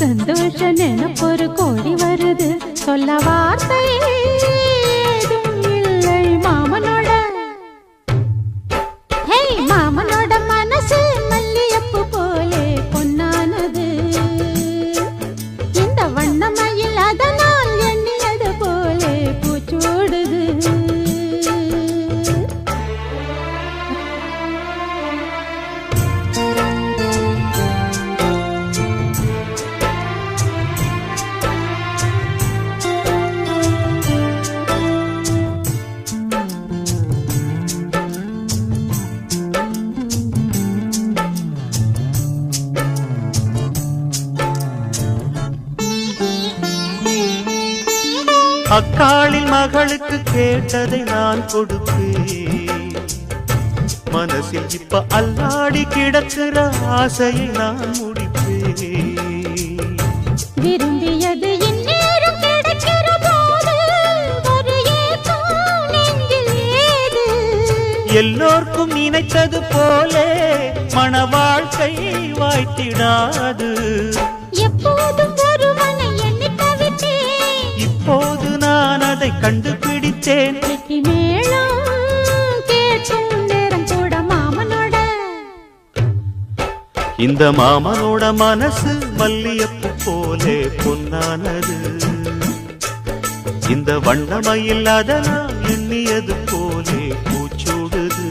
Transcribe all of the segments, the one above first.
சந்தோஷ நினைப்பொரு கோடி வருது சொல்ல வார்த்தை ஏதும் இல்லை மாமனோட. ஹே மாமனோட மனசு மல்லியப்பு போலே பொன்னானது. இந்த வண்ணமயில் அதனால் எண்ணியது போலே பூச்சூடுது. அக்காளில் மகளுக்கு கேட்டதை நான் கொடுப்பேன். மனசில் இப்ப அல்லாடி கிடக்கிற ஆசையை நான் முடிப்பேன். விரும்பியது இந்நேரம் கிடைக்கிற போது ஒரு ஏக்கம் நெஞ்சில் ஏது? எல்லோர்க்கும் நினைத்தது போலே மன வாழ்க்கை வாய்த்திடாது. எப்போதும் ஒருவனை எண்ணி தவித்தேன், இப்போது நான் அதை கண்டுபிடித்தேன். கெட்டி மேளம் கேட்கும் நேரம் கூட மாமனோட. இந்த மாமனோட மனசு மல்லியப்பு போலே பொன்னானது. இந்த வண்ணமயில் அதனால் எண்ணியது போலே பூச்சூடுது.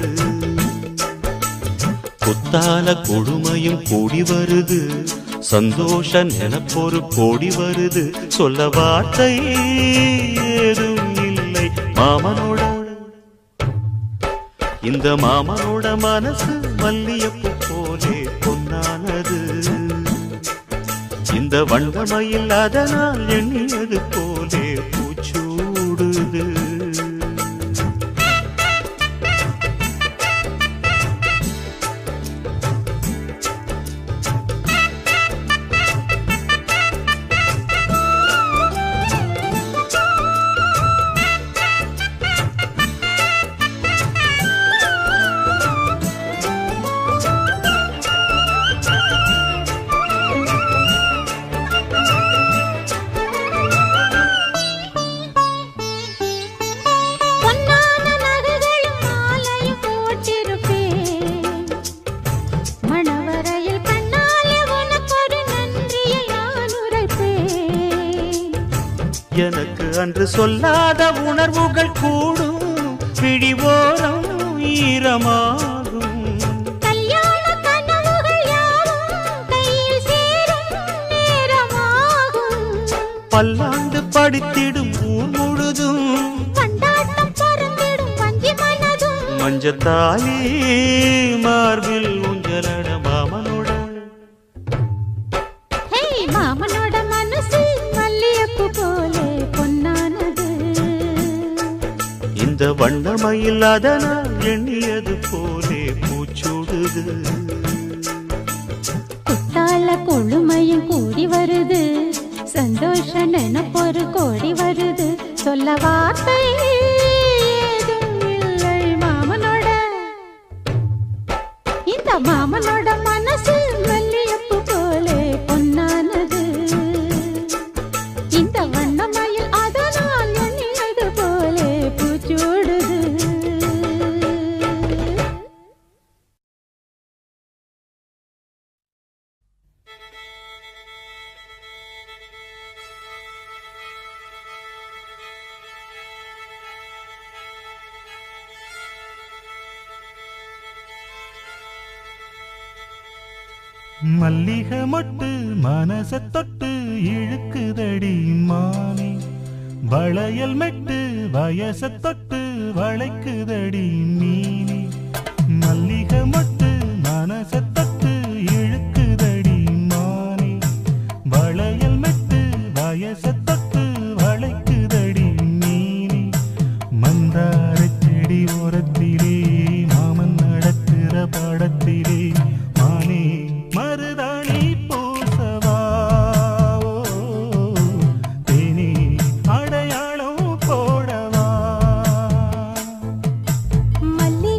புத்தால கொடுமையும் கூடி வருது, சந்தோஷ நினைப்பொரு கோடி வருது. சொல்ல வார்த்தை ஏதும் இல்லை மாமனோட. இந்த மாமனோட மனசு மல்லியப்பு போலே பொன்னானது. இந்த வண்ணமயில் அதனால் எண்ணியது போலே பூச்சூடுது. எனக்கு அன்று சொல்லாத உணர்வுகள் கூடும், விழிவோரம் ஈரமாகும். கல்யாண கனவுகள் யாவும் கையில் சேரும் நேரமாகும். பல்லாண்டு படித்திடும் ஊர் முழுதும் கொண்டாட்டம் பறந்திடும் வஞ்சி மனதும். மஞ்சத்தாலி மார்பில் ஊஞ்சலட மாமனோட. ஹே மாமனோட மனசு மல்லியப்பு போலே பொன்னானது. இந்த வண்ணமயில் அதனால் எண்ணியது போலே பூச்சூடுது. குத்தால கொழுமையும் கூடி வருது, சந்தோஷ நினைப்பொரு கோடி வருது. சொல்ல வார்த்தை ஏதும் இல்லை மாமனோட. இந்த மாமனோட மனசு மல்லியப்பு போலே பொன்னானது. இந்த வண்ணமயில் அதனால் எண்ணியது போலே பூச்சூடுது. மல்லிகை மொட்டு மனச தொட்டு இழுக்குதடி மானே. வளையல் மெட்டு வயச தொட்டு வளைக்குதடி மீனே. மல்லிகை மொட்டு மனச தொட்டு இழுக்குதடி மானே. வளையல் மெட்டு வயச தொட்டு வளைக்குதடி மீனே. மந்தார செடி ஓரத்திலே மாமன் நடக்கிற படத்திலே மானே மருதாணி பூசவா. தேனி அடையாளம் போடவா. மல்லி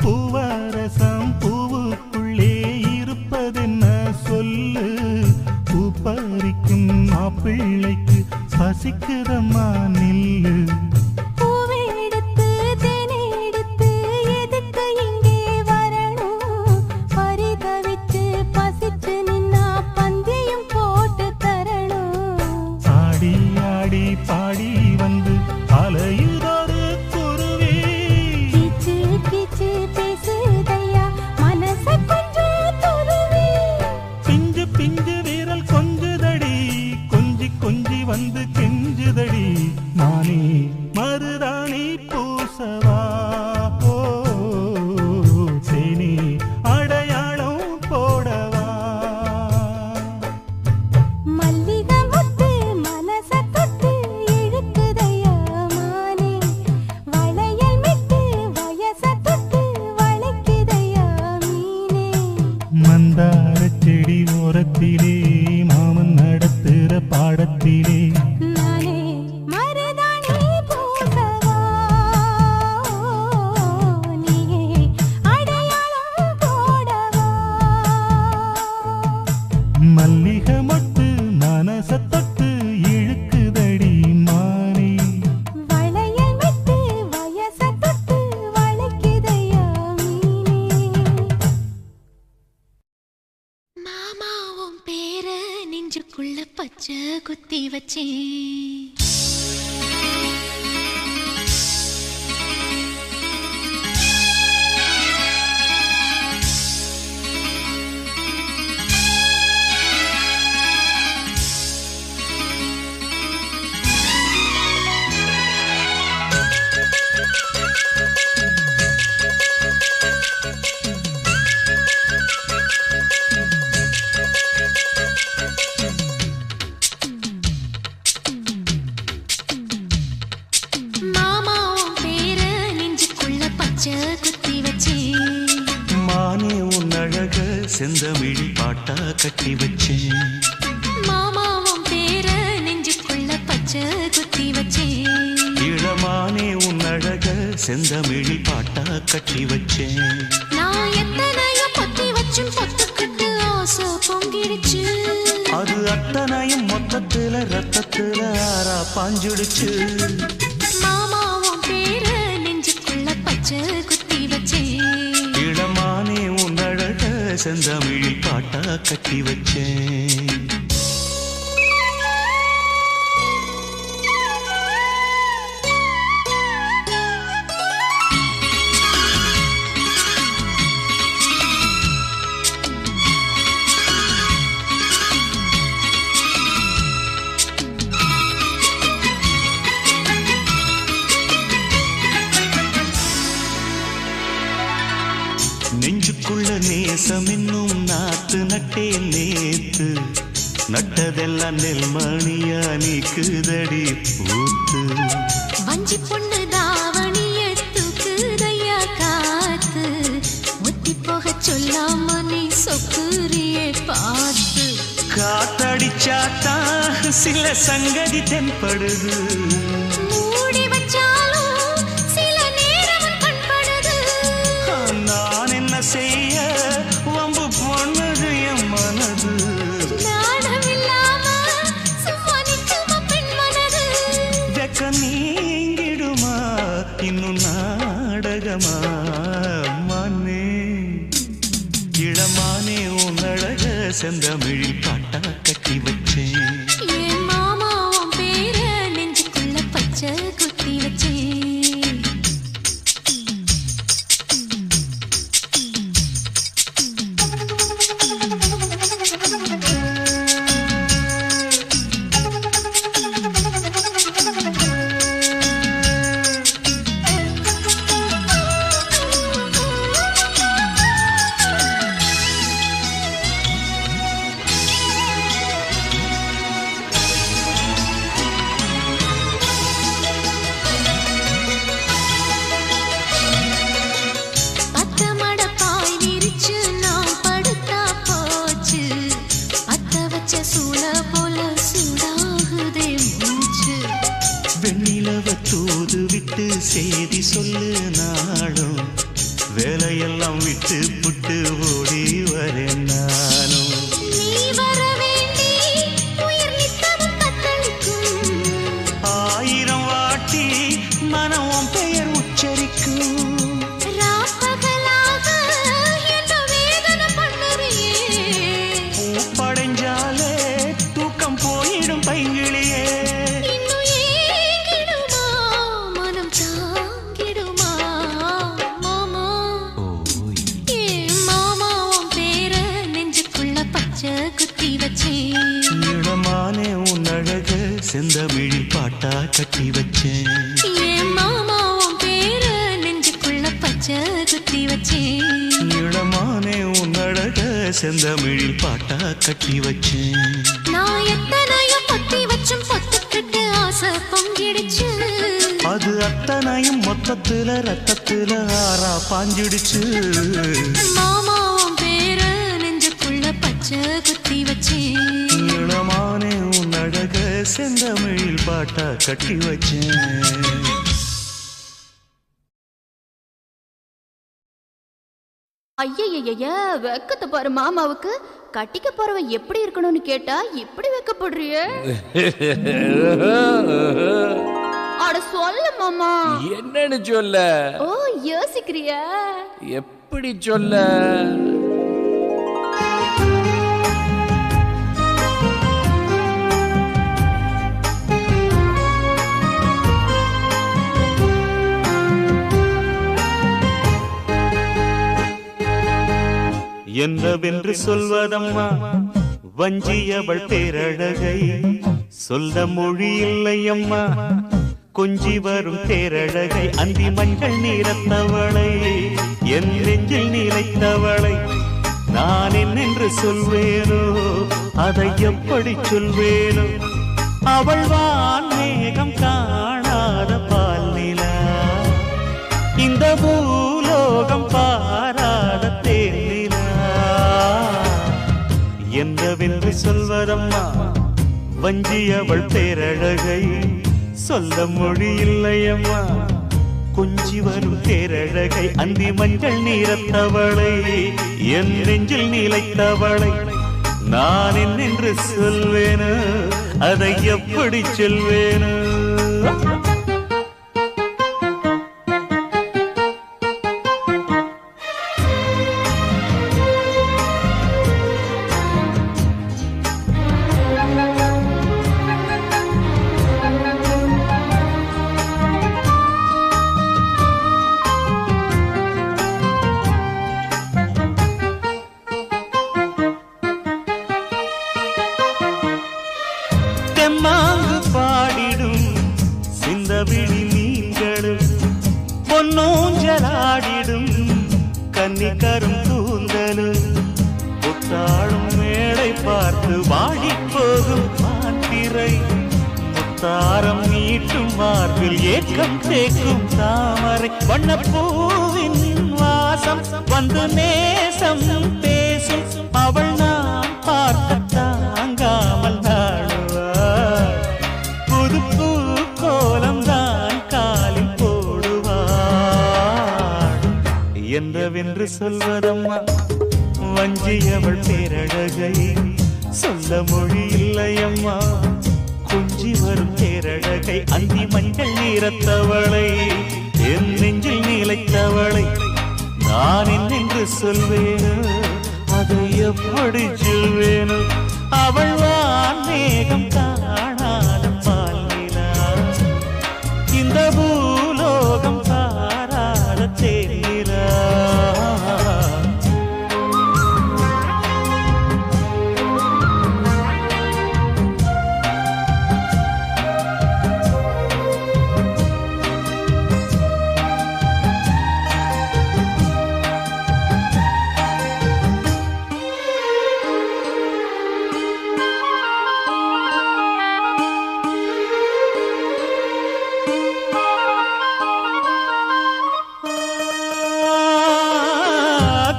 பூவரசம் பூவுக்குள்ளே இருப்பதென்ன சொல்லு பூ பறிக்கும் மாப்பிள்ளைக்கு பசிக்குதம்மா நில்லு பூவெடுத்து தேனெடுத்து எதுக்கு இங்கே வரணும் பரிதவிச்சு பசிச்சு நின்னா பந்தியும் போட்டு தரணும் ஆடி ஆடி பாடி வந்து அலையுதொரு குருவி கீச்சு கீச்சு பேசுதையா மனச கொஞ்சம் துருவி பிஞ்சு பிஞ்சு வீரல் கொஞ்சுதடி கொஞ்சி கொஞ்சி வந்து கெஞ்சுதடி நானே மருதாணி பூசவா ஓ தேனி அடையாளம் போடவா மல்லிகை முத்து மனச தொட்டு இழுக்குதையா மானே வளையல் மிட்டு வயச தொட்டு வளைக்குதையா மீனே மந்தார செடி ஓரத்திலே மாமன் நடத்துற பாடத்திலே நானே மருதாணி பூசவா நீயே அடையாளம் போடவா மல்லிகை மொட்டு மனச தொட்டு இழுக்குதடி மானே வளையல் மிட்டு வயச தொட்டு வளைக்குதையா மீனே மாமாவும் பேர நெஞ்சுக்குள்ள பச்சை குத்தி வச்சேன் மாமாவும் பேர நெஞ்சுக்குள்ள பச்சை குத்தி வச்சேன் மானே உன் அழக செந்தமிழி பாட்டா கட்டி வச்சேன் மாமாவும் பேர நெஞ்சுக்குள்ள பச்சை குத்தி வச்சேன் இளமானே உன் அழக செந்தமிழி பாட்டா கட்டி வச்சேன் நான் எத்தனையோ பொத்தி வச்சும் பொத்துக்கிட்டு ஆசை பொங்கிடுச்சு அது அத்தனையும் மொத்தத்துல ரத்தத்துல ஆறா பாஞ்சுடுச்சு மாமாவும் பேர நெஞ்சுக்குள்ள பச்சை குத்தி வச்சேன் இளமானே உன் அழக செந்தமிழி பாட்டா கட்டி வச்சேன் நெஞ்சுக்குள்ள நேசம் என்னும் நாத்து நட்டேன் நேத்து நட்டதெல்லாம் நெல்மணியா நீக்குதடி பூத்து வஞ்சி பொண்ணு தாவணிய தூக்குதையா காத்து ஒத்தி போக சொல்லாம நீ சொக்குரியே பார்த்து காத்தடிச்சாத்தா சில சங்கதி தென்படுது மூடி வச்சாலும் சில நேரம் கண்படுது நான் என்ன செய்ய வம்பு பொண்ணுது என் மனது நாணம் இல்லாம சும்மா நிற்குமா பெண் மனது வெக்க நீங்கிடுமா இன்னும் நாடகமா மனே இளமானே உன் அழக செந்தமிழி பாட்டா கட்டி வச்சேன் என் மாமாவும் பேர நெஞ்சுக்குள்ள பச்சை குத்தி வச்சேன் விட்டு புட்டு ஓடி வரேன் நானும். நீ வர வேண்டி உயிர் நித்தமும் தத்தளிக்கும். 1000 வாட்டி மனம் உன் பெயர் உச்சரிக்கும். ராப்பகலாக என்ன வேதனை பண்ணுறியே. பூப்படைஞ்சாலே தூக்கம் போயிடும் பைங்கிளியே. இன்னும் ஏங்கிடுமா மனம் தாங்கிடுமா மாமா. ஏ மாமா உன் பேர நெஞ்சுக்குள்ள பச்சை குத்தி வச்சேன். இளமானே உன் அழக செந்தமிழில் பாட்டா கட்டி வச்சேன். ஏ மாமா உன் பேர நெஞ்சுக்குள்ள பச்சை குத்தி வச்சேன். இளமானே உன் அழக செந்தமிழில் பாட்டா கட்டி வச்சேன். நான் எத்தனையோ பொத்தி வச்சும் பொத்துக்கிட்டு ஆசை பொங்கிடுச்சு. அது அத்தனையும் மொத்தத்துல ரத்தத்துல ஆறா பாஞ்சிடுச்சு. மாமா உன் பேர நெஞ்சுக்குள்ள பச்சை குத்தி வச்சேன். இளமானே உன் அழக செந்தமிழில் பாட்டா கட்டி வச்சேன். ஐயய்ய வெக்கத்தை பாரு மாமாவுக்கு. கட்டிக்க போறவ எப்படி இருக்கணும்னு கேட்டா இப்படி வெக்கப்படுறிய. அட சொல்ல மாமா. என்னன்னு சொல்ல? ஓ யோசிக்கிறியா? எப்படி சொல்ல? என்னவென்று சொல்வதம்மா வஞ்சியவள் பேரழகை, சொல்ல மொழி இல்லையம்மா கொஞ்சி வரும் பேரழகை. அந்தி மஞ்சள் நீரத்தவளை, என் நெஞ்சில் நிலைத்தவளை நான் என்னென்று சொல்வேனோ, அதை எப்படி சொல்வேனோ. அவள் வான் மேகம் காணாத பால் நிலா, இந்த பூலோகம் பாராத தேன் நிலா. என்னவென்று சொல்வதம்மா வஞ்சியவள் பேரழகை, சொல்ல மொழி இல்லையம்மா கொஞ்சி வரும் தேரழகை. அந்தி மஞ்சள் நீரத்தவளை, என் நெஞ்சில் நிலைத்தவளை நான் என்னென்று சொல்வேனோ, அதை எப்படி சொல்வேனோ. தெம்மாங்கு பாடிடும் சிந்தவிழி மீன்களும், பொன்னூஞ்சலாடிடும் கன்னிக்கரும் கூந்தலும், புத்தாளும் மேடை பார்த்து வாடி போகும் மாத்திரை, முத்தாரம் நீட்டும் மார்பில் ஏக்கம் தேக்கும் தாமரை. வண்ணப்பூவின் வாசம் வந்து நேசம் பேசும், அவள் நான் பார்க்க தாங்காமல் நாடுவாள். புது பூ கோலம் தான் காலில் போடுவாள். என்னவென்று சொல்வதம்மா வஞ்சியவள் பேரழகை, சொல்ல மொழி இல்லையம்மா கொஞ்சி வரும் தேரழகை. அந்தி மஞ்சள் நீரத்தவளை, என் நெஞ்சில் நிலைத்தவளை நான் என்னென்று சொல்வேனோ, அதை எப்படி சொல்வேனோ. அவள் வான் மேகம் காணாத பால் நிலா, இந்த பூலோகம் பாராத தேன் நிலா.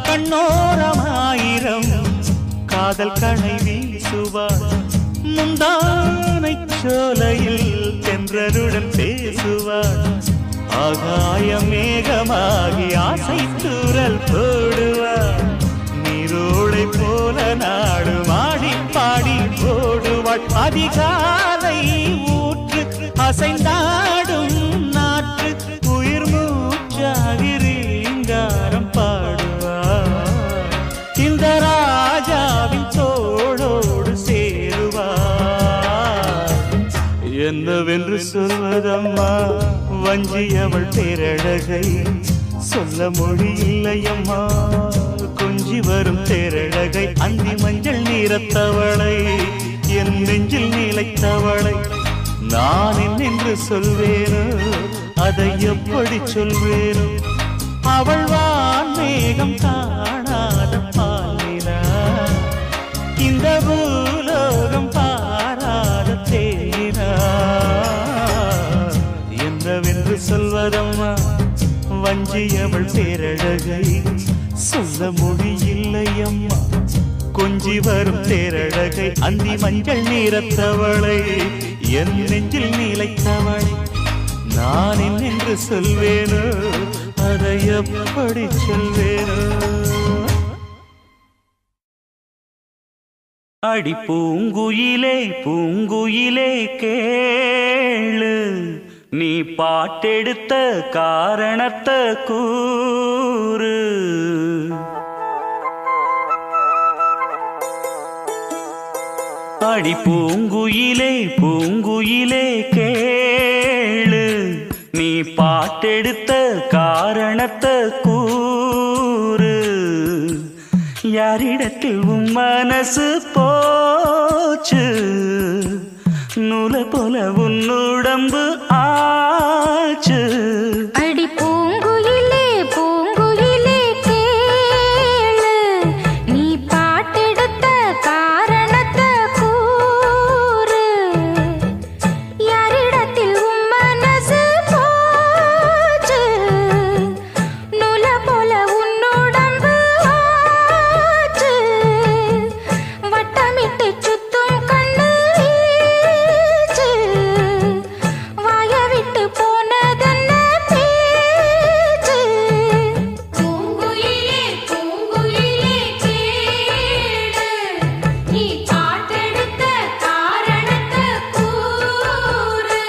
கண்ணோரமாயிரம் காதல் கணை வீசுவார், முந்தானை சோலையில் தென்றலுடன் பேசுவார், ஆகாய மேகமாகி ஆசை தூரல் போடுவார். அதிகாலை ஊற்று அசைந்தாடும் நாற்று உயிர் மூச்சாகிறீங்காரம் பாடுவார் இந்த ராஜாவின் தோளோடு சேருவார் என்னவென்று சொல்வதம்மா வஞ்சியவள் பேரழகை சொல்ல மொழி இல்லையம்மா கொஞ்சி வரும் தேரழகை அந்தி மஞ்சள் நீரத்தவளை என் நெஞ்சில் நிலைத்தவளை நான் என்னென்று சொல்வேனோ அதை எப்படி சொல்வேனோ அவள் வான்மேகம் காணாத பாலினா இந்த பூலோகம் பாராத தேனா என்னவென்று சொல்வதம்மா வஞ்சியவள் பேரழகை சொல்ல முடியில்லையம்மா கொஞ்சி வரும் தேரழகை அந்தி மஞ்சள் நீரத்தவளை என் நெஞ்சில் நிலைத்தவளை நான் என்னென்று சொல்வேனோ அதை எப்படி சொல்வேனோ அடி பூங்குயிலே பூங்குயிலே கேளு நீ பாட்டெடுத்த காரணத்தை கூறு அடி பூங்குயிலே பூங்குயிலே கேளு நீ பாட்டெடுத்த காரணத்தை கூறு யாரிடத்தில் உன் மனசு போச்சு நூலை போல உன் உடம்பு ஆச்சு அடி பூங்குயிலே பூங்குயிலே கேளு நீ பாட்டெடுத்த காரணத்தை கூறு யாரிடத்தில் உன் மனசு போச்சு நூல போல உன் உடம்பு ஆச்சு வட்டமிட்டு சுத்தும் கண்ணு வீச்சு வாய விட்டு போனதென்ன பேச்சு பூங்குயிலே பூங்குயிலே கேளு நீ பாட்டெடுத்த காரணத்தை கூறு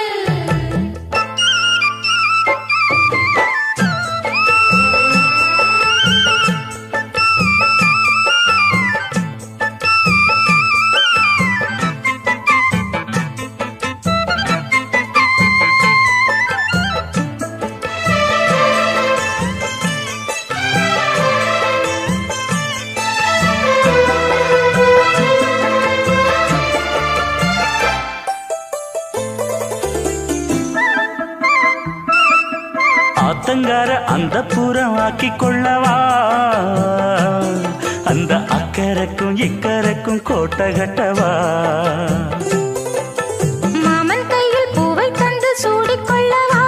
ஆத்தங்கார அந்த புறம் ஆக்கி கொள்ளவா அந்த அக்கறைக்கும் இக்கரைக்கும் கோட்டை கட்டவா மாமன் கையில் பூவை தந்து சூடிக்கொள்ளவா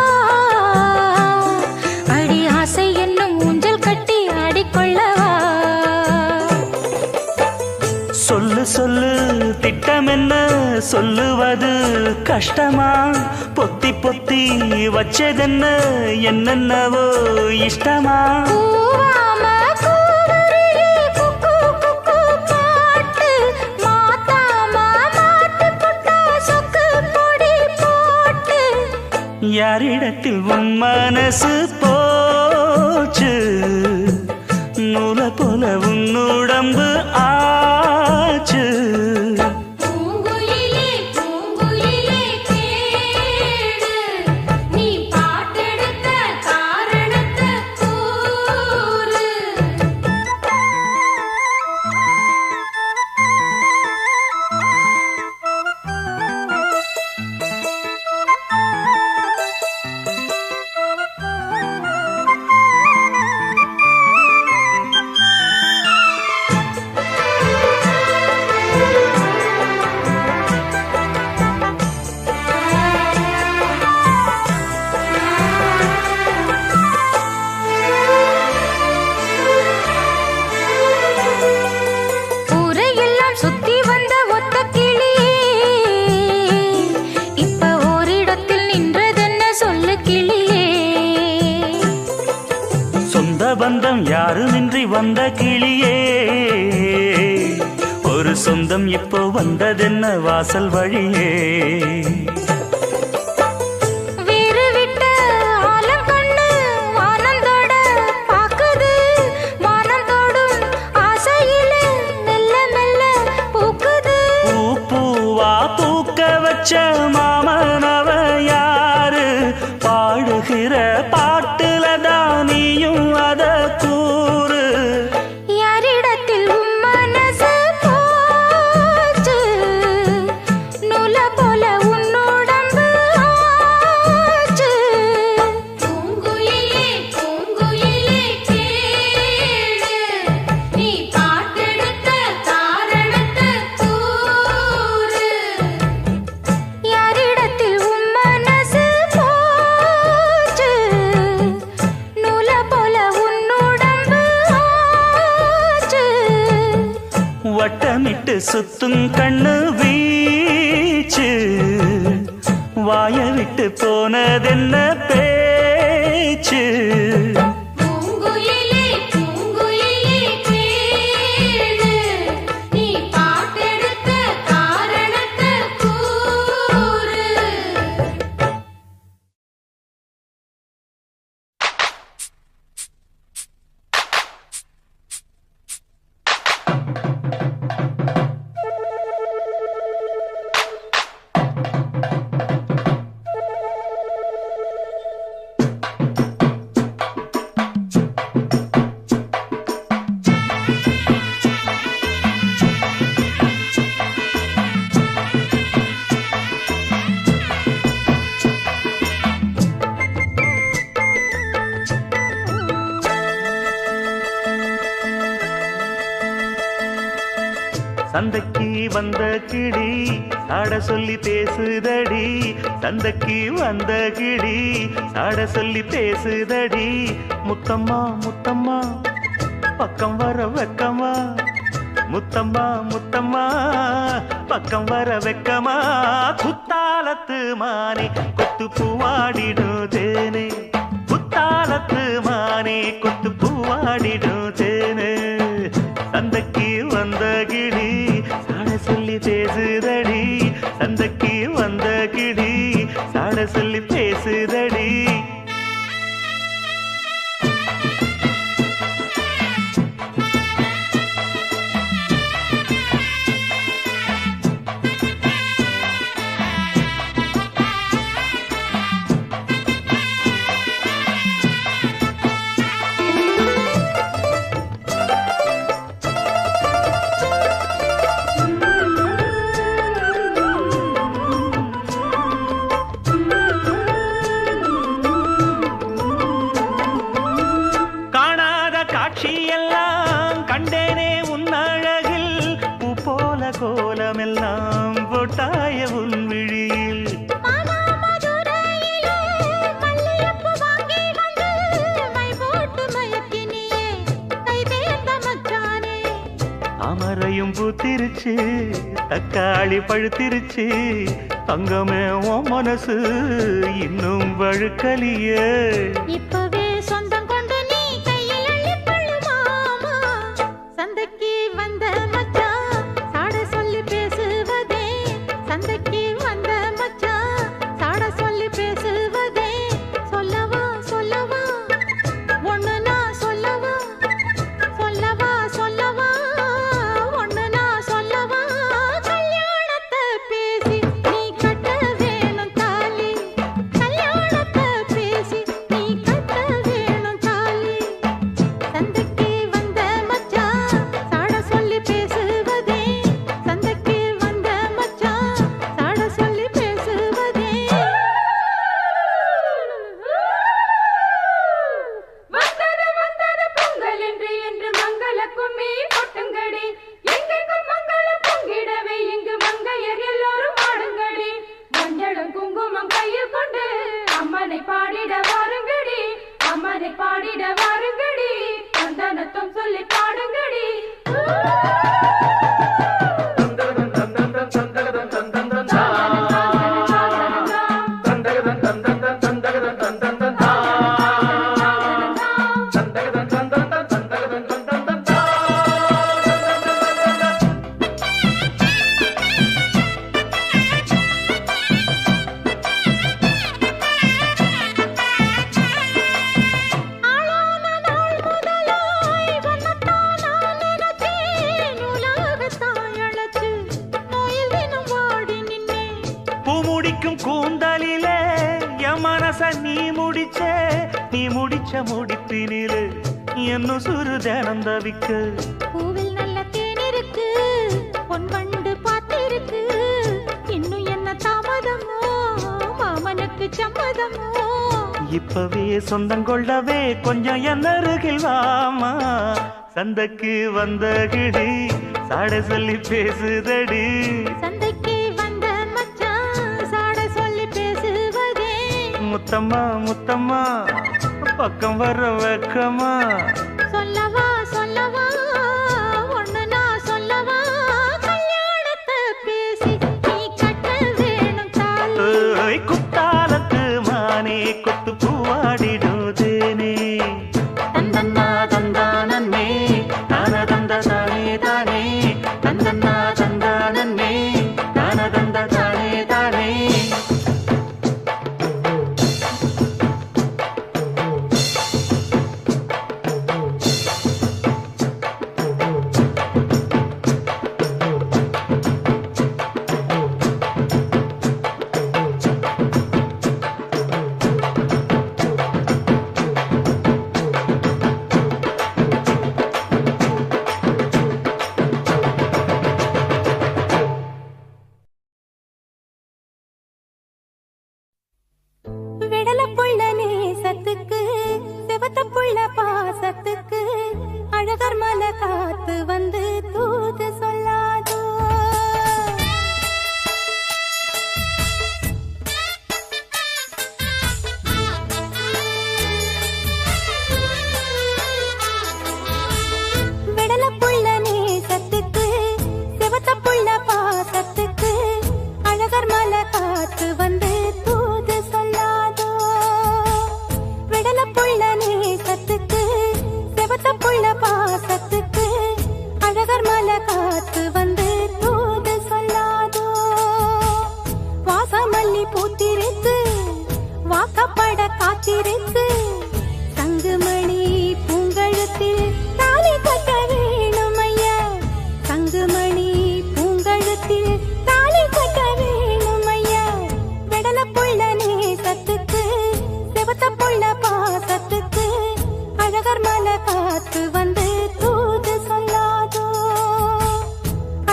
அடி ஆசை என்னும் ஊஞ்சல் கட்டி ஆடிக்கொள்ளவா சொல்லு சொல்லு திட்டம் என்ன சொல்லுவது கஷ்டமா பொத்தி பொத்தி வச்சதென்ன என்னென்னவோ இஷ்டமா கூவாம கூவருளி குக்கு குக்கு பாட்டு மாத்தாம மாட்டு புட்டா சொக்கு பொடி போட்டு யாரிடத்தில் உன் மனசு போச்சு நூலை போல உன் உடம்பு ஆச்சு பூங்குயிலே பூங்குயிலே கேளு நீ பாட்டெடுத்த காரணத்தை கூறு ஊரையெல்லாம் சுத்தி வந்த ஒத்த கிளியே இப்ப ஓரிடத்தில் நின்றதென்ன சொல்லு கிளியே சொந்த பந்தம் யாருமின்றி வந்த கிளியே ஒரு ஒரு சொந்தம் இப்போ வந்ததென்ன வாசல் வழியே. வேறு விட்ட ஆலங்கண்ணு வானந்தோட பாக்குது, வானந்தோடும் ஆசையில மெல்ல மெல்ல பூக்குது. பூ பூவா பூக்க வச்ச மாமனவ யாரு, பாடுகிற பாட்டுல தான் நீயும் அத கூறு. யாரிடத்தில் உன் மனசு போச்சு, நூல போல உன் உடம்பு ஆச்சு. பூங்குயிலே பூங்குயிலே கேளு, நீ பாட்டெடுத்த காரணத்தை கூறு. யாரிடத்தில் உன் மனசு போச்சு, நூல போல உன் உடம்பு ஆச்சு. வட்டமிட்டு சுத்தும் கண்ணு வீச்சு, வாய விட்டு போனதென்ன பேச்சு. பூங்குயிலே பூங்குயிலே கேளு, நீ பாட்டெடுத்த காரணத்தை கூறு. சந்தைக்கு வந்த கிளி சாட சொல்லி பேசுதடி, சந்தைக்கு வந்த கிளி சாட சொல்லி பேசுதடி. முத்தம்மா முத்தம்மா பக்கம் வர வெக்கமா, முத்தம்மா முத்தம்மா பக்கம் வர வெக்கமா. குத்தாலத்து மானே கொத்து பூவாடிடும் தேனே, குத்தாலத்து மானே கொத்து பூவாடிடும் தேனே. சந்தைக்கு வந்த கிளி சாட சொல்லி பேசுதடி, சந்தைக்கு வந்த கிளி சாட சொல்லி பேசுதடி. காணாத காட்சியெல்லாம் கண்டேனே உன் அழகில், பூ போல கோலமெல்லாம் போட்டாய உன் விழியில். மானாமதுரையிலே மல்லிகைப்பூ வாங்கி வந்து மை போட்டு மயக்கினியே, கை தேர்ந்த மச்சானே. அமரையும் பூத்திருச்சு தக்காளி பழுத்திருச்சு, தங்கமே உன் மனசு இன்னும் வழுக்கலியே. இப்பவே சொந்தம் கொண்டு நீ கையில் அள்ளிப் பள்ளு மாமா. சந்தைக்கு வந்த மச்சான் சாட சொல்லி பேசுவதே, சந்தைக்கு வந்த மச்சான் சாட சொல்லி பேசுவதே. சொல்லவா சொல்லவா ஒண்ணு நான் சொல்லவா, சொல்லவா சொல்லவா ஒண்ணு நான் சொல்லவா. கல்யாணத்தை பேசி நீ கட்ட வேணும் தாலி, கல்யாணத்தை பேசி நீ கட்ட முடிப்பினிலே என்ன சுரு தினம் தவிக்க பூவில் நல்ல தேன் இருக்கு பொன் வண்டு பார்த்திருக்கு இன்னும் என்ன தாமதமோ மாமனுக்கு சம்மதமோ இப்பவே சொந்தம் கொள்ளவே கொஞ்சம் என் அருகில் வாமா சந்தைக்கு வந்த கிடி சாட சொல்லி பேசுதடி சந்தைக்கு வந்த மச்சான் சாட சொல்லி பேசுவதே முத்தம்மா முத்தம்மா பக்கம் வர வெக்கமா சொல்லவா சொல்லவா ஒண்ணு நான் சொல்லவா கல்யாணத்தை பேசி நீ கட்ட வேணும் தாலி ஏய், குத்தாலத்து மானே கொத்து பூவாடிடுதேனே தந்தன்னா தந்தானே தான தந்த தானே தானே தந்தன்னா தந்தானே தான தந்த தானே தானே விடல புள்ள நேசத்துக்கு சிவத்த புள்ள பாசத்துக்கு அழகர் மலை காத்து வந்து தூது சொல்லாதோ விடல புள்ள நேசத்துக்கு சிவத்த புள்ள பாசத்துக்கு அழகர் மலை காத்து வந்து தூது சொல்லாதோ விடல புள்ள நேசத்துக்கு செவத்த புள்ள பாசத்துக்கு அழகர் மலை காத்து வந்து தூது சொல்லாதோ வாசமல்லி பூத்திருக்கு வாக்கப்பட காத்திருக்கு தங்குமணி பூங்கழுத்தில் தாலி கட்ட வேணும் ஐயா தங்குமணி பூங்கழுத்தில் தாலி கட்ட வேணும் ஐயா விடல புள்ள நேசத்துக்கு செவத்த புள்ள பாசத்துக்கு அழகர் மலை காத்து வந்து தூது சொல்லாதோ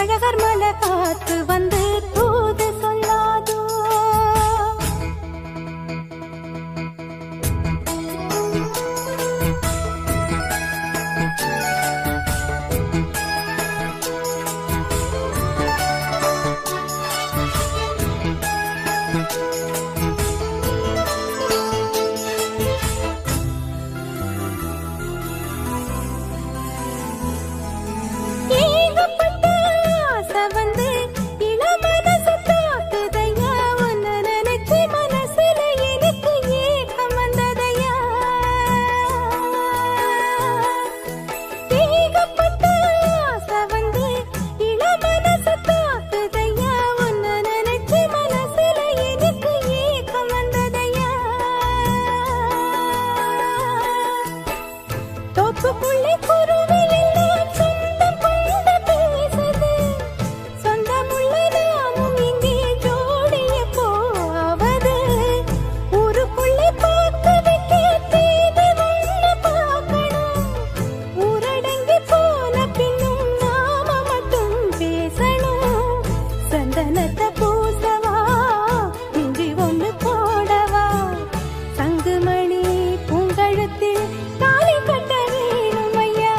அழகர் மலை காத்து வந்து தூது சொல்லாதோ ஏகப்பட்ட ஆசை வந்து இளமனசு தாக்குதையா உன்னை நினைச்சு மனசுல எனக்கு ஏக்கம் வந்ததையா ஏகப்பட்ட ஆசை வந்து இளமனசு தாக்குதையா உன்னை நினைச்சு மனசுல எனக்கு ஏக்கம் வந்ததையா தோப்புக்குள்ளே குருவில் எல்லாம் சொந்தம் கொண்டு பேசுது சொந்தமுள்ள நாமும் இங்கே ஜோடிய போவது ஊருக்குள்ளே பார்த்து வைக்க தேடி ஒண்ணு பார்க்கணும் ஊரடங்கி போன பின்னும் நாம மட்டும் பேசணும் சந்தனத்தை பூசவா இஞ்சி ஒண்ணு போடவா தங்குமணி பூங்கழுத்தில் தாலி கட்ட வேணும் ஐயா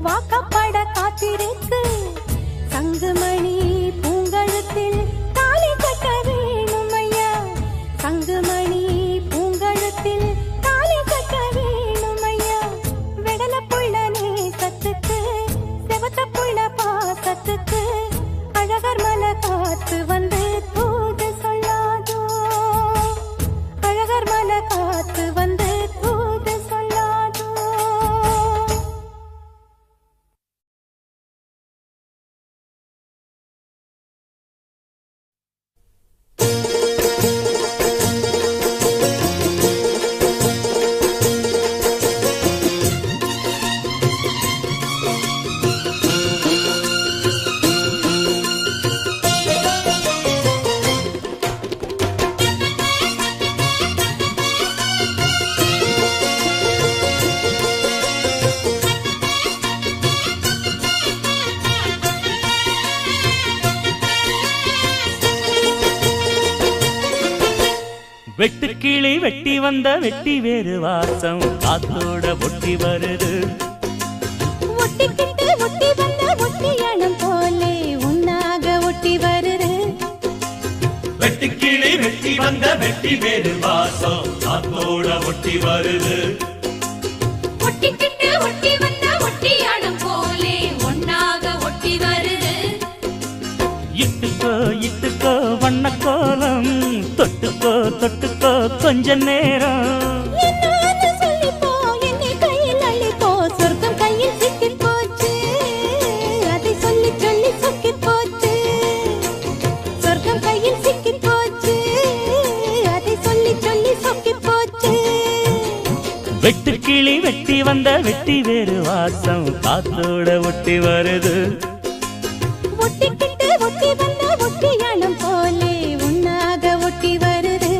வாக்கப்பட காத்திருக்கு சங்குமணி பூங்கழுத்தில் தாலி கட்ட வேணும் ஐயா சங்குமணி பூங்கழுத்தில் தாலி கட்ட வேணும் ஐயா வெடல புள்ள நேசத்துக்கு செவத்த புள்ள பாசத்துக்கு அழகர் மலை காத்து வந்து தூது சொல்லாதோ அழகர் மலை காத்து வந்து தூது சொல்லாதோ வெட்டுக்கிளி வெட்டி வந்த வெட்டி வேறு வாசம் காத்தோட ஒட்டி வருது ஒட்டிக்கிட்டு ஒட்டி வந்த ஒட்டியானம் போலே உன்னாக ஒட்டி வருது வெட்டுக்கிளி வெட்டி வந்த வெட்டி வேறு வாசம் காத்தோட ஒட்டி வருது ஒட்டிக்கிட்டு ஒட்டி வந்த ஒட்டியானம் போலே ஒன்னாக ஒட்டி வருது இட்டுக்கோ இட்டுக்கோ வண்ண கோலம் தொட்டுக்கோ தொட்டுக்கோ கொஞ்ச நேரம் என்னான்னு சொல்லிப்போ என்னை கையில் அள்ளிப்போ சொர்க்கம் கையில் சிக்கி போச்சு அதை சொல்லி சொல்லி சொக்கி போச்சு சொர்க்கம் கையில் சிக்கி போச்சு அதை சொல்லி சொல்லி சொக்கி போச்சு வெட்டுக்கிளி வெட்டி வந்த வெட்டி வேறு வாசம் காத்தோட ஒட்டி வருது ஒட்டிக்கிட்டு ஒட்டி வந்த ஒட்டியானம் போலே உன்னாக ஒட்டி வருது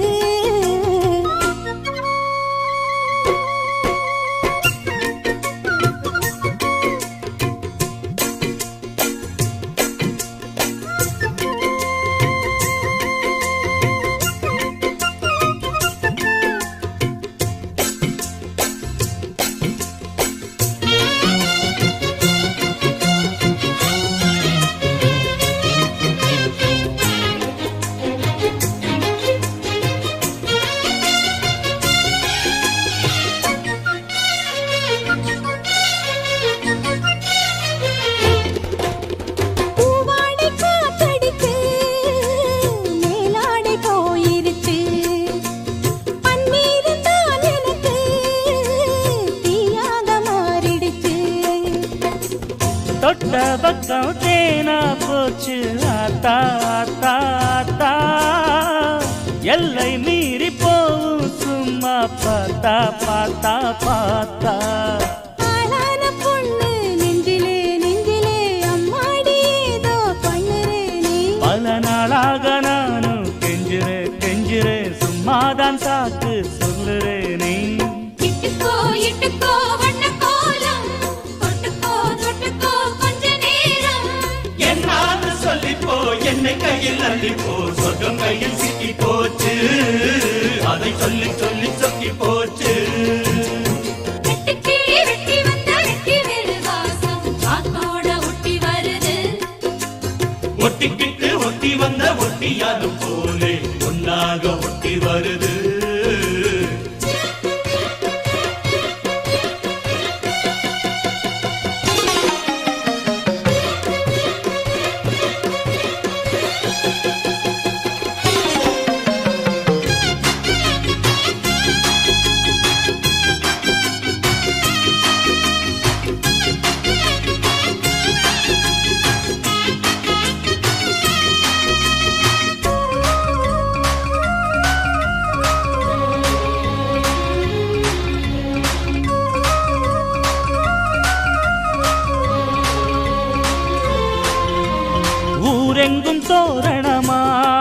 பூவாடை காத்தடிச்சு மேலாடை போயிருச்சு பன்னீர் தான் எனக்கு தீயாக மாறிடுச்சு தொட்ட பக்கம் தேனா போச்சு ஆத்தா ஆத்தா ஆத்தா எல்லை மீறி போவும் சும்மா பார்த்தா பார்த்தா பார்த்தா ஆளான பொண்ணு நெஞ்சிலே நெஞ்சிலே அம்மாடி ஏதோ பண்ணுறே நீ பல நாளாக நானும் கெஞ்சுறே கெஞ்சுறே சும்மாதான் சாக்கு சொல்லுறே நீ இட்டுக்கோ இட்டுக்கோ வண்ண கோலம் தொட்டுக்கோ தொட்டுக்கோ கொஞ்ச நேரம் என்னான்னு சொல்லிப்போ என்னை கையில் அள்ளிப்போ சொர்க்கம் கையில் சிக்கி போச்சு அதை சொல்லி சொல்லி சொக்கி போச்சு வெட்டுக்கிளி வெட்டி வந்த வெட்டி வேறு வாசம் காத்தோட ஒட்டி வருது ஒட்டிக்கிட்டு ஒட்டி வந்த ஒட்டியானம் போலே ஒன்னாக ஒட்டி வருது ஊரெங்கும் தோரணமாம்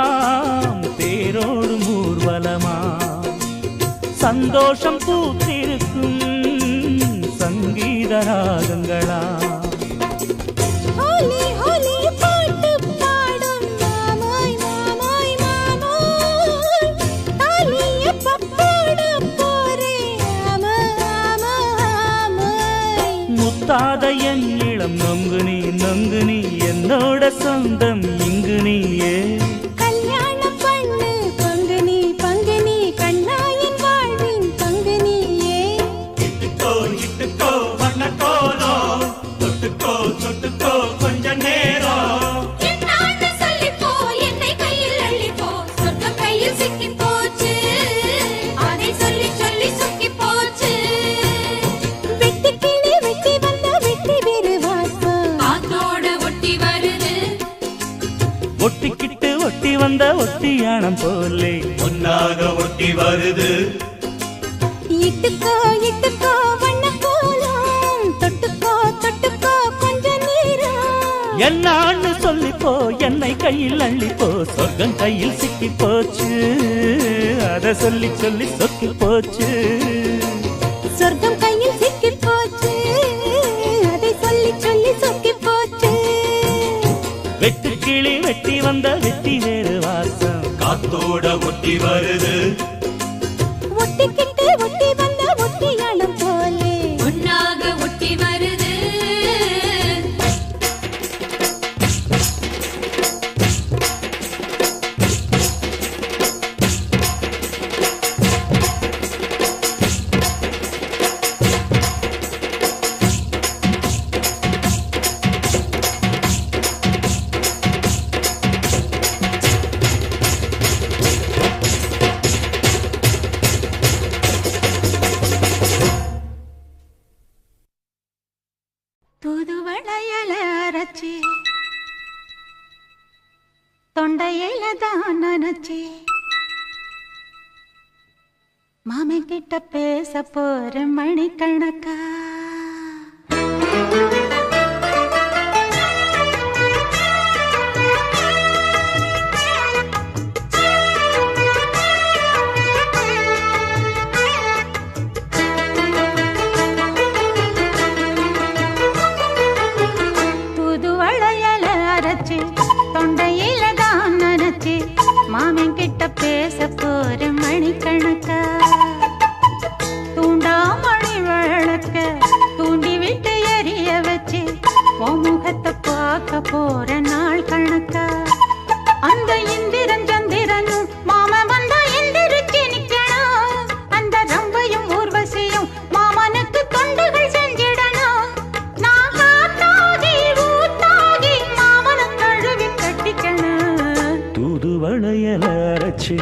தேரோடும் ஊர்வலமாம் சந்தோஷம் பூத்திருக்கும் சங்கீத ராகங்களாம் ஹோலி ஹோலி பாட்டு பாடும் மாமாய் மாமாய் மாமாய் தாலிய பப்போட போரே ஆமா ஆமா ஆமாய் முத்தாத என் என் இளம் நொங்கு நீ என்னோட சொந்தம் இங்கு நீயே. கல்யாணம் பண்ணு பங்கு நீ கண்ணாயின் வாழ்வின் பங்கு நீயே. இட்டுக்கோ வண்ண கோலம் தொட்டுக்கோ கொஞ்ச நேரம். என்னான்னு சொல்லிப்போ என்னை கையில் அள்ளிப்போ சொர்க்கம் கையில் சிக்கி போச்சு அதை சொல்லி சொல்லி சொக்கி போச்சு. வெட்டி கிளி வெட்டி வந்த வெட்டி வேறு வாசம் காத்தோட ஒட்டி வருது ஒட்டிக்கிட்டு ஒட்டி வந்த ஒட்டியானம் போலே ஒன்னாக ஒட்டி வருது. இட்டுக்கோ வண்ண கோலம் தொட்டுக்கோ கொஞ்ச நேரம். என்னான்னு சொல்லிப்போ என்னை கையில் அள்ளிப்போ சொர்க்கம் கையில் சிக்கி போச்சு அதை சொல்லி சொல்லி சொக்கி போச்சு. சொர்க்கம் கையில் சிக்கி போச்சு அதை சொல்லி சொல்லி சொக்கி போச்சு. வெட்டு கிளி வெட்டி வந்த வெட்டி வேறு வாசம் காத்தோட ஒட்டி வருது. ஒட்டிக்கிட்டு ஒட்டி வந்த ஒட்டியானம் போலே ஒன்னாக ஒட்டி வருது. தூதுவளையல அரைச்சி தொண்டையில தான் நினைச்சி மாமன் கிட்ட பேச போற மணிக்கணக்கா. தூதுவளையல அரைச்சி தொண்டையில தான் நினைச்சி மாமன் கிட்ட பேச போற மணிக்கணக்கா. தூண்டாமணி விளக்க தூண்டி விட்டு எரிய வச்சு உன் முகத்தை பார்க்க போற நாள் கணக்கா. அந்த இந்திரன் சந்திரனும் மாமன் வந்தா எந்திரிச்சு நிக்கணும். அந்த ரம்பையும் ஊர்வசியும் மாமனுக்கு தொண்டுகள் செஞ்சிடணும். நான் காத்தாகி ஊத்தாகி மாமனை கழுவி கட்டிக்கணும். தூதுவளையல அரைச்சி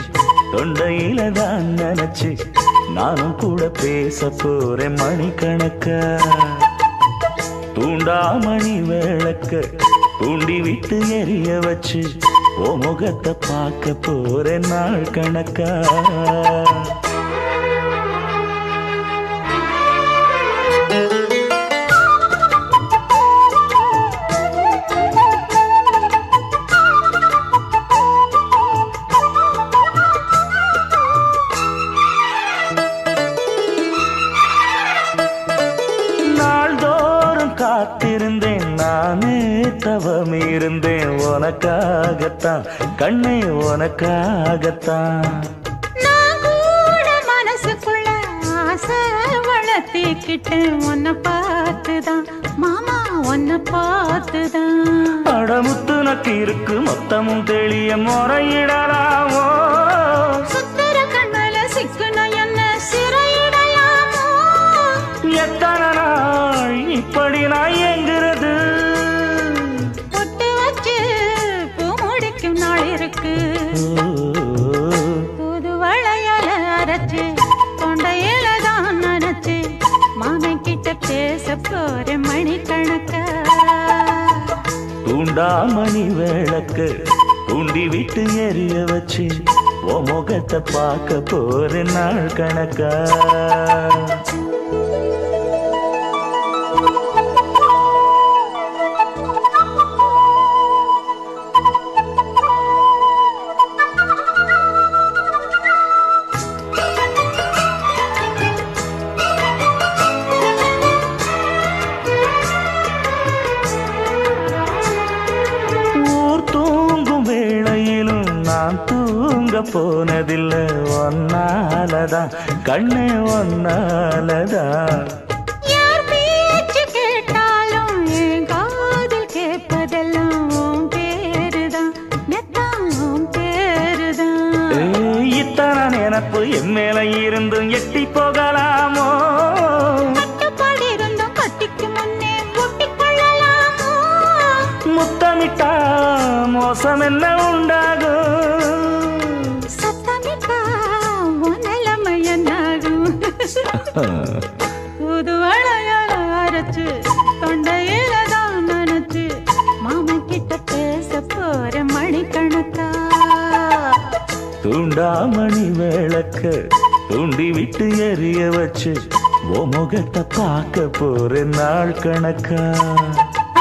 தொண்டையில தான் நினைச்சு நானும் கூட பேச போறேன் மணிக்கணக்கா. தூண்டாமணி விளக்க தூண்டி விட்டு எரிய வச்சு ஓ முகத்தை பார்க்க போறேன் நாள் கணக்கா. நாள்தோறும் காத்திருந்தேன் நானே தவம் இருந்தேன் உனக்காகத்தான் கண்ணே உனக்காகத்தான். நான் கூட மனசுக்குள்ள ஆசை வளர்த்திக்கிட்டேன் உன்னை பார்த்துதான் மாமா உன்னை பார்த்துதான். அடமுத்து நக்கு இருக்கு மொத்தமும் தெளிய முறையிடலாமோ. சுத்தர கண்மல சிக்குன என்ன சிறையிடலாமோ. எத்தனை நாள் இப்படி நான் எங்கிறது. பொட்டு வச்சு பூ முடிக்கும் நாள் இருக்கு. தூதுவளையல அரைச்சு தொண்டையில தான் நினைச்சு மாமன் கிட்ட பேச போற மணிக்கணக்கா. தூண்டாமணி விளக்கு தூண்டி விட்டு எரிய வச்சு ஓ முகத்தை பார்க்க போற நாள் கணக்கா. போனதில்லை ஒன்னாலதான் கண்ணே ஒன்னாலதான். யார் பேச்சு கேட்டாலும் நினப்பு என் மேல இருந்தும் எட்டி போகலாமோ? கட்டுப்பாடு இருந்தும் கட்டிக்கு முன்னே ஒட்டிக் கொள்ளலாமோ? முத்தமிட்டா மோசம் என்ன உண்டாகும்? சத்தமிட்டா உன் நிலைமை என்னாகும்? புது வளையல அரைச்சு தொண்டையில தான் நினைச்சு மாமன் கிட்ட பேச போற மணிக்கணக்கா. தூண்டாமணி விளக்க தூண்டி விட்டு எரிய வச்சு ஓ முகத்தை பார்க்க போற நாள் கணக்கா.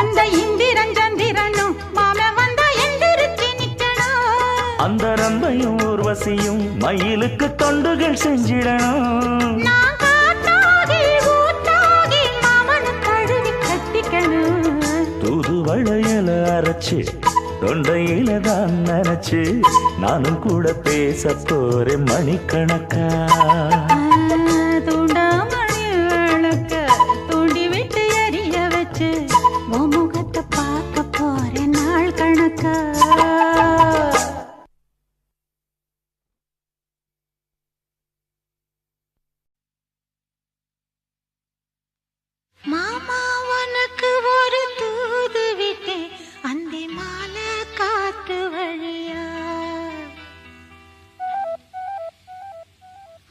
அந்த இந்திரன் சந்திரனும் மாமன் வந்தா எந்திரிச்சு நிக்கணும். அந்த ரம்பையும் ஊர்வசியும் மயிலுக்கு தொண்டுகள் செஞ்சிடணும். நான் காத்தாகி ஊத்தாகி மாமனை தழுவி கட்டிக்கணும். தூது வளையல அரைச்சு தொண்டையில தான் நினைச்சு நானும் கூட பேச போறேன் மணிக்கணக்கா. தூண்டாமணி விளக்க தூண்டி விட்டு எரிய வச்சு உன் முகத்தை பார்க்க போற நாள் கணக்கா. மாமா உனக்கு ஒரு தூது விட்டேன் அந்தி மாலை காத்து வழியா.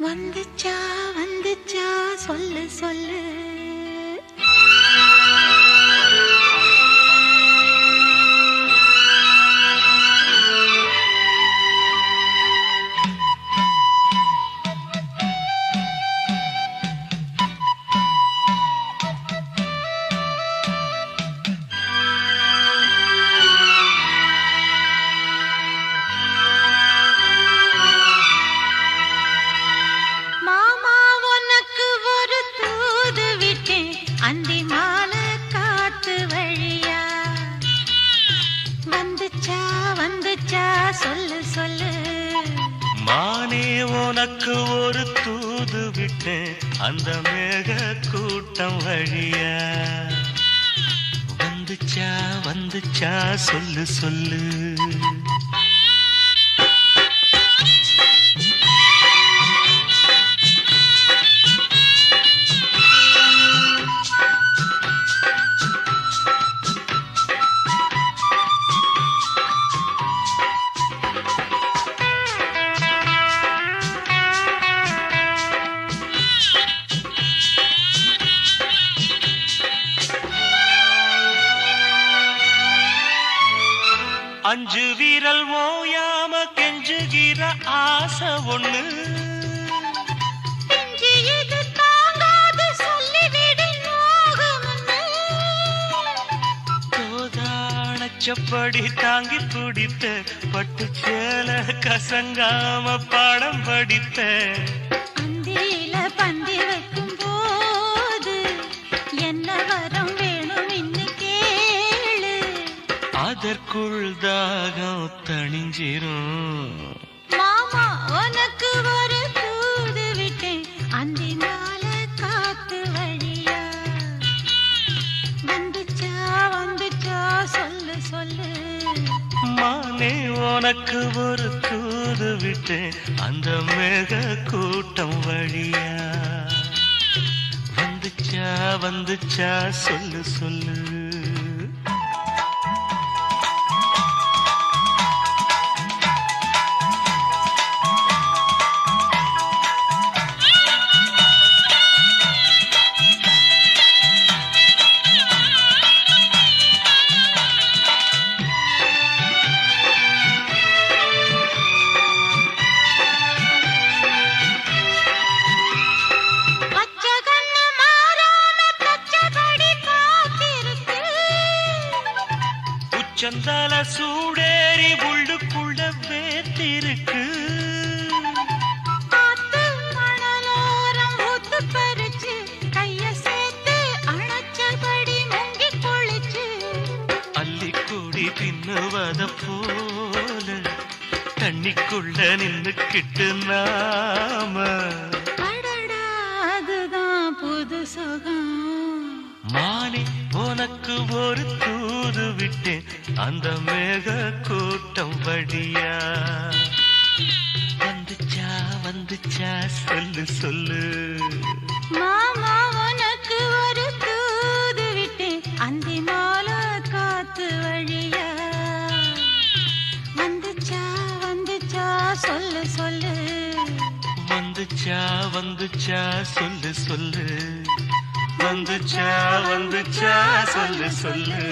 வந்துச்சா வந்துச்சா சொல்லு சொல்லு. மாமா உனக்கு ஒரு தூது விட்டேன் அந்தி மாலை காத்து வழியா. வந்துச்சா வந்துச்சா சொல்லு சொல்லு. மானே உனக்கு ஒரு தூது விட்டேன் அந்த மேக கூட்டம் வழியா. வந்துச்சா வந்துச்சா சொல்லு சொல்லு. அஞ்சு வீரல் ஓயாம கெஞ்சுகிற ஆசை ஒண்ணு. நெஞ்சு இது தாங்காது சொல்லிவிடு நோகமுன்னு. கோதானச்சப்படி தாங்கி பிடித்த பட்டு சேல கசங்காம பாடம் படித்த. அந்தியில பந்தி வைக்கும் போது என்ன வரம் வேணும் இன்னு கேளு. அதற்குள் தாகம் தணிஞ்சிரும். மாமா உனக்கு ஒரு தூது விட்டேன் அந்தி மாலை காத்து வழியா. வந்துச்சா வந்துச்சா சொல்லு சொல்லு. மானே உனக்கு ஒரு தூது விட்டேன் அந்த மேக கூட்டம் வழியா. வந்துச்சா வந்துச்சா சொல்லு சொல்லு. பச்சை கண்ணு மாறாம பச்சைப்படி காத்திருக்கு. உச்சந்தால சூடேறி உள்ளுக்குள்ள வேத்திருக்கு. காத்து மணலோரம் ஊத்து பறிச்சு கைய சேர்த்து அணைச்சபடி முங்கி குளிச்சு. அள்ளிக்கூடி பின்னுவத போல தண்ணிக்குள்ள நின்னுக்கிட்டு நாம. அடடா அதுதான் புது சுகம். மானே உனக்கு ஒரு தூது விட்டேன் அந்த மேக கூட்டம் வழியா. வந்துச்சா வந்துச்சா சொல்லு சொல்லு மாமா உனக்கு ஒரு தூது விட்டேன் அந்தி மாலை காத்து வழியா வந்துச்சா வந்துச்சா சொல்லு சொல்லு வந்துச்சா வந்துச்சா சொல்லு சொல்லு வந்துச்சா வந்துச்சா சொல்லு சொல்லு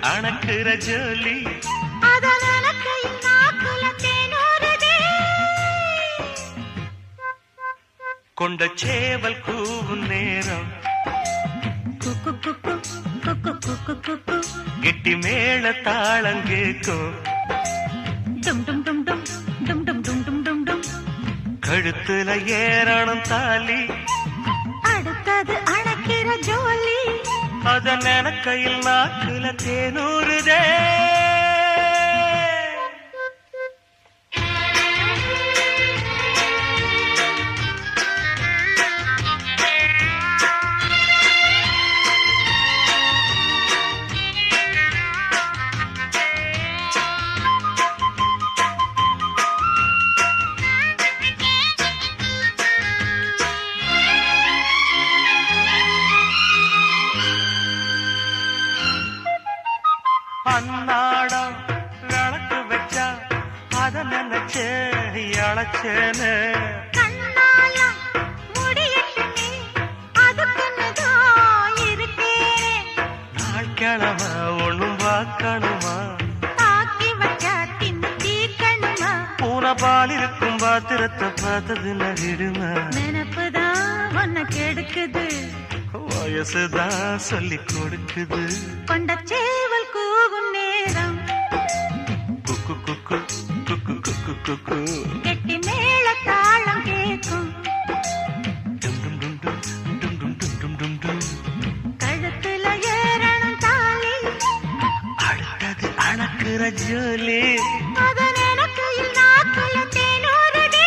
அணக்குற ஜோலி கொண்ட சேவல் கூவும் நேரம் கெட்டி மேள தாளம் கேட்கும் கழுத்துல ஏறணும் தாலி அடுத்தது அணக்கிற ஜோலி அத நினைக்கையில் நாக்குல தேனூறுதே அன்னாடம் விளக்கு வச்சா அத நினைச்சே அழைச்சேன்னு நாள் கிழமை ஒண்ணும் பார்க்கணுமா பூனை பால் இருக்கும் பாத்திரத்தை பார்த்தது நகிடுமா நினப்புதான் உன்னை கெடுக்குது வயசுதான் சொல்லி கொடுக்குது கொண்ட சேவல் கூவும் நேரம் குக்கு குக்கு குக்கு குக்கு குக்கு கெட்டி மேள தாளம் கேட்கும் டும் டும் டும் டும் டும் டும் டும் டும் டும் டும் கழுத்துல ஏறணும் தாலி அடுத்தது அணக்குற ஜோலி அதன் எனக்கையில் நாக்குல தேனூறுதே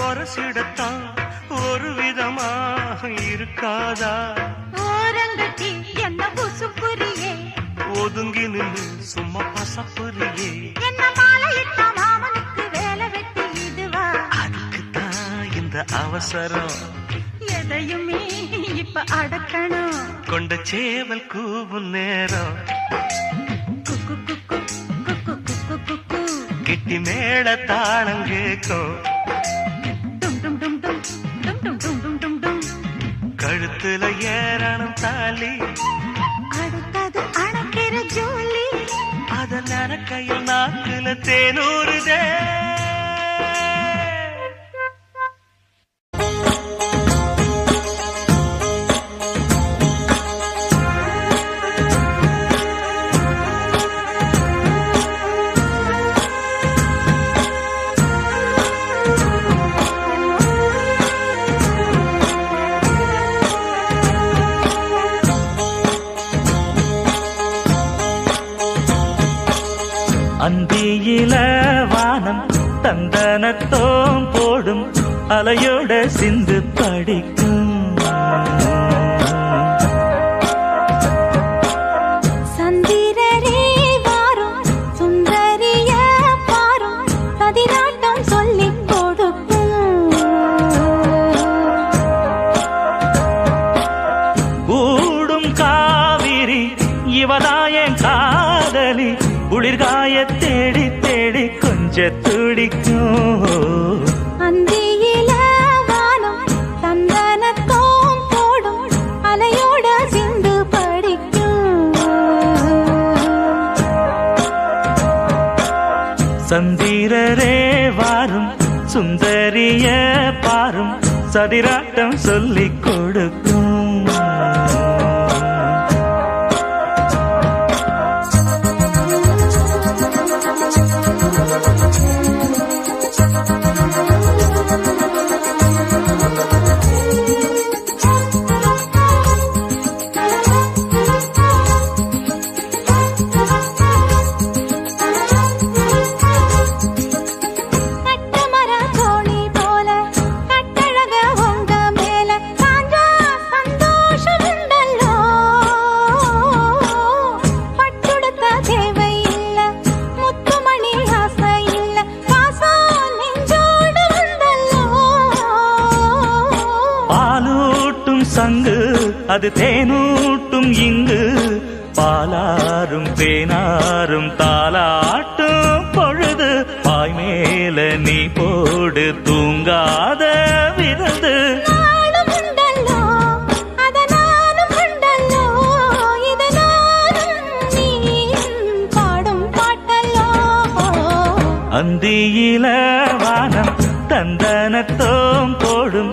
ஒரசிடத்தான் ஒரு விதமாக இருக்காதா ஓரங்கட்டி என்ன புசுப்புரியே ஒதுங்கி நின்று சும்மா பசப்புரியே என்ன மாலையிட்ட மாமனுக்கு வேலை வெட்டி இதுவா அதுக்குத்தான் இந்த அவசரம் எதையுமே இப்ப அடக்கணும் கொண்ட சேவல் கூவும் நேரம் குக்கு குக்கு குக்கு குக்கு குக்கு கிட்டி மேள தாளம் கேட்கும் கழுத்துல ஏறணும் தாலி அடுத்தது அணக்கிற ஜோலி அத நினைக்கையில் நாக்குல தேனூறுதே அந்தியில வானம் தந்தனத்தோம் போடும் அலையோட சிந்து படிக்கும். சந்திரரே வாரும் சுந்தரிய பாரும் பதினாட்டம் சொல்லிக் கொடுக்கும். கூடும் காவிரி இவதாயன் காதலி குளிர்காய தேடி தேடி கொஞ்ச துடிக்கும். அந்தியில வானம் தந்தனத்தோம் போடும் அலையோட சிந்து படிக்கும். சந்திரரே வாரும் சுந்தரிய பாரும் சதிராட்டம் சொல்லிக் கொடுக்கும். கட்டமர தோணி போல கட்டழக உங்க மேல சாஞ்சா சந்தோஷம் உண்டல்லோ. பட்டுடுத்த தேவை இல்ல முத்துமணி ஆசை இல்ல பாசம் நெஞ்சோடு உண்டல்லோ. பாலூட்டும் சங்கு அது தேனூட்டும் இங்கு பாலாரும் தேனாரும் தாலாட்டும் பொழுது பாய் மேல நீ போடு தூங்காத விருந்து. நானும் உண்டல்லோ அத நானும் உண்டல்லோ இத நானும் நீயும் பாடும் பாட்டல்லோ. அந்தியில வானம் தந்தனத்தோம் போடும்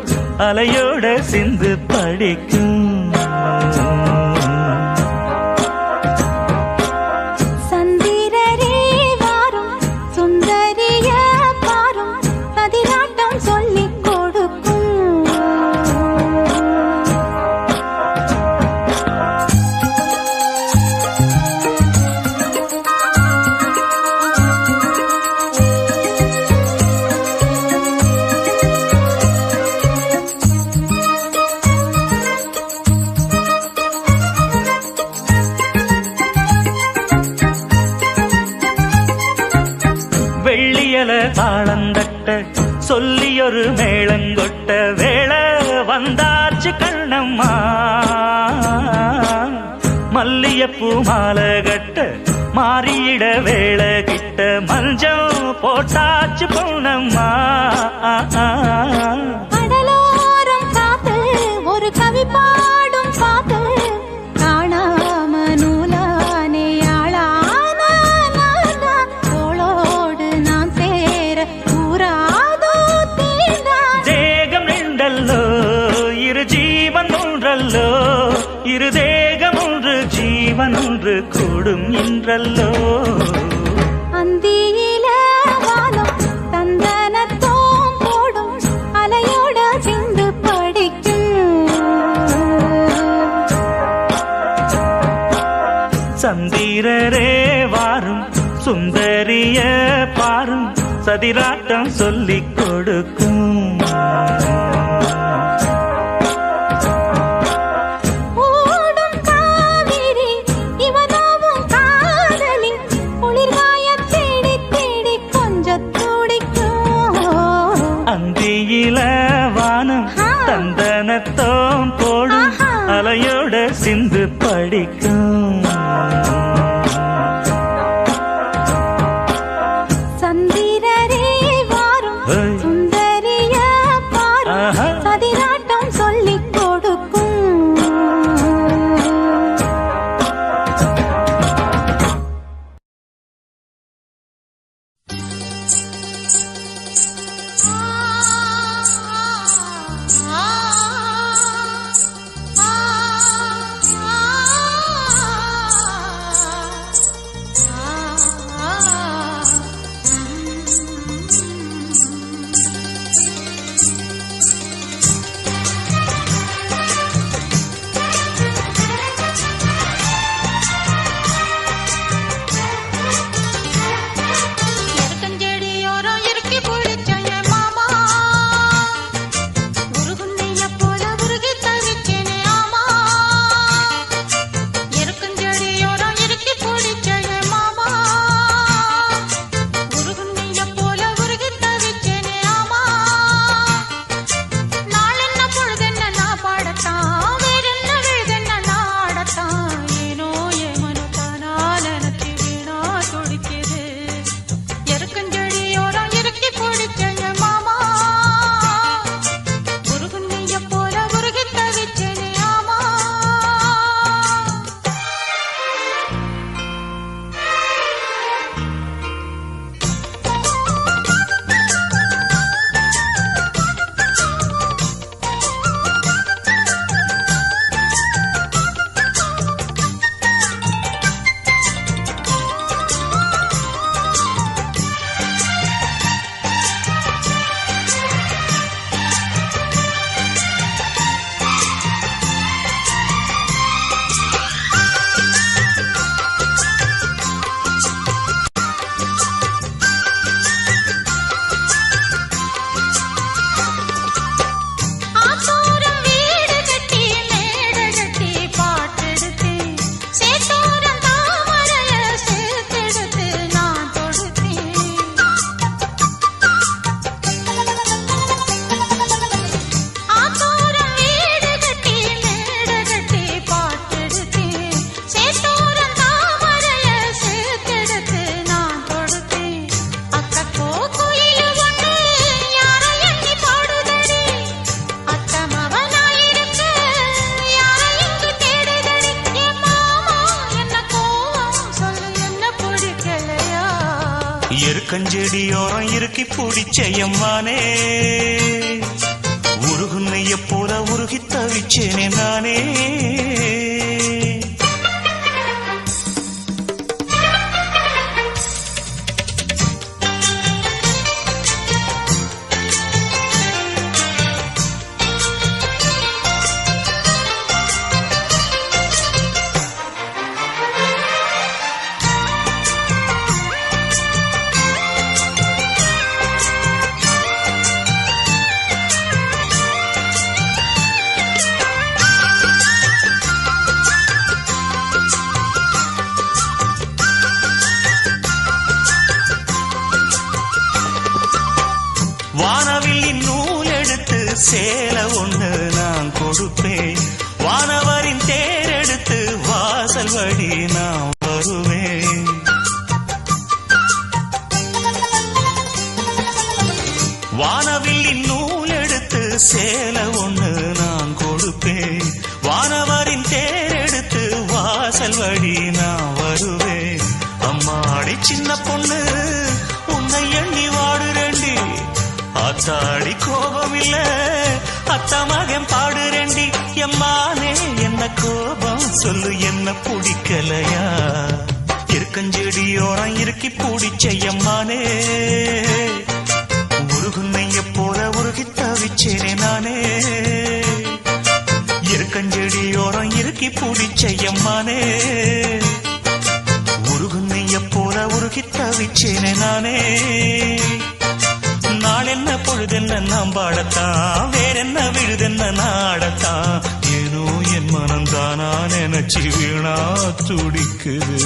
அலையோட சிந்து படிக்கும். சந்திரரே வாரும் சுந்தரிய பாரும் பதினாட்டம் சொல்லிக் கொடுக்கும். வெள்ளியல தாளந்தட்ட சொல்லியொரு மேளங்கொட்ட வேளை வந்தாச்சு கண்ணம்மா. மல்லியப்பூ மாலை கட்ட மாறியிட வேளை கிட்ட மஞ்சள் போட்டாச்சு பொன்னம்மா. கடலோரம் காத்து ஒரு கவி பாடும் பாத்து காணாம நூலானே ஆளான தோளோடு நான் சேர கூறாதோ தீர்ந்தான். தேகம் நின்றல்லோ இரு ஜீவன் ஒன்றல்லோ இரு தேகம் ஒன்று ஜீவன் ஒன்று கூடும் என்றல்லோ. அந்தியில வானம் தந்தனத்தோம் போடும் அலையோட சிந்து படிக்கும். சந்திரரே வாரும் சுந்தரிய பாரும் சதிராட்டம் சொல்லிக் கொடுக்கும். ஓடும் காவிரி இவனாவும் காதலி குளிர்காய தேடி தேடி கொஞ்சம் துடிக்கும். அந்தியில வானம் தந்தனத்தோம் போடும் அலையோட சிந்து படிக்கும். சந்திரரே வாரும் ஹே. சுந்தரி எருக்கஞ்செடியோரம் இறுக்கி பிடிச்சையம்மானே உருகுன்னைய போல உருகி தவிச்சேனே நானே வானவில்லின் நூல் எடுத்து சேலை ஒண்ணு நான் கொடுப்பேன் வானவரின் தேரெடுத்து வாசல் வழி நான் வருவேன் வானவில்லின் நூல் எடுத்து சேலை ஒண்ணு நான் கொடுப்பேன் வானவரின் தேரெடுத்து வாசல் வழி நான் வருவேன் அம்மாடி சின்ன பொண்ணு உன்னை எண்ணி வாடுறேண்டி அத்தாடி கோபம் இல்ல அத்தா மகன் பாடுறேண்டி எம்மானே என்ன கோபம் சொல்லு என்ன பிடிக்கலையா இருக்கஞ்செடியோரம் இறுக்கி பிடிச்சையம்மானே உருகுன்னைய போல உருகி தவிச்சேனே நானே இருக்கஞ்செடியோரம் இறுக்கி பிடிச்சையம்மானே உருகுன்னைய போல உருகி தவிச்சேனே நானே நாளென்ன பொழுதென்ன நாம் பாடத்தான் வேறென்ன விழுதென்ன நாடத்தான் ஏனோ என் மனம் தானா நினைச்சு வீணா துடிக்குது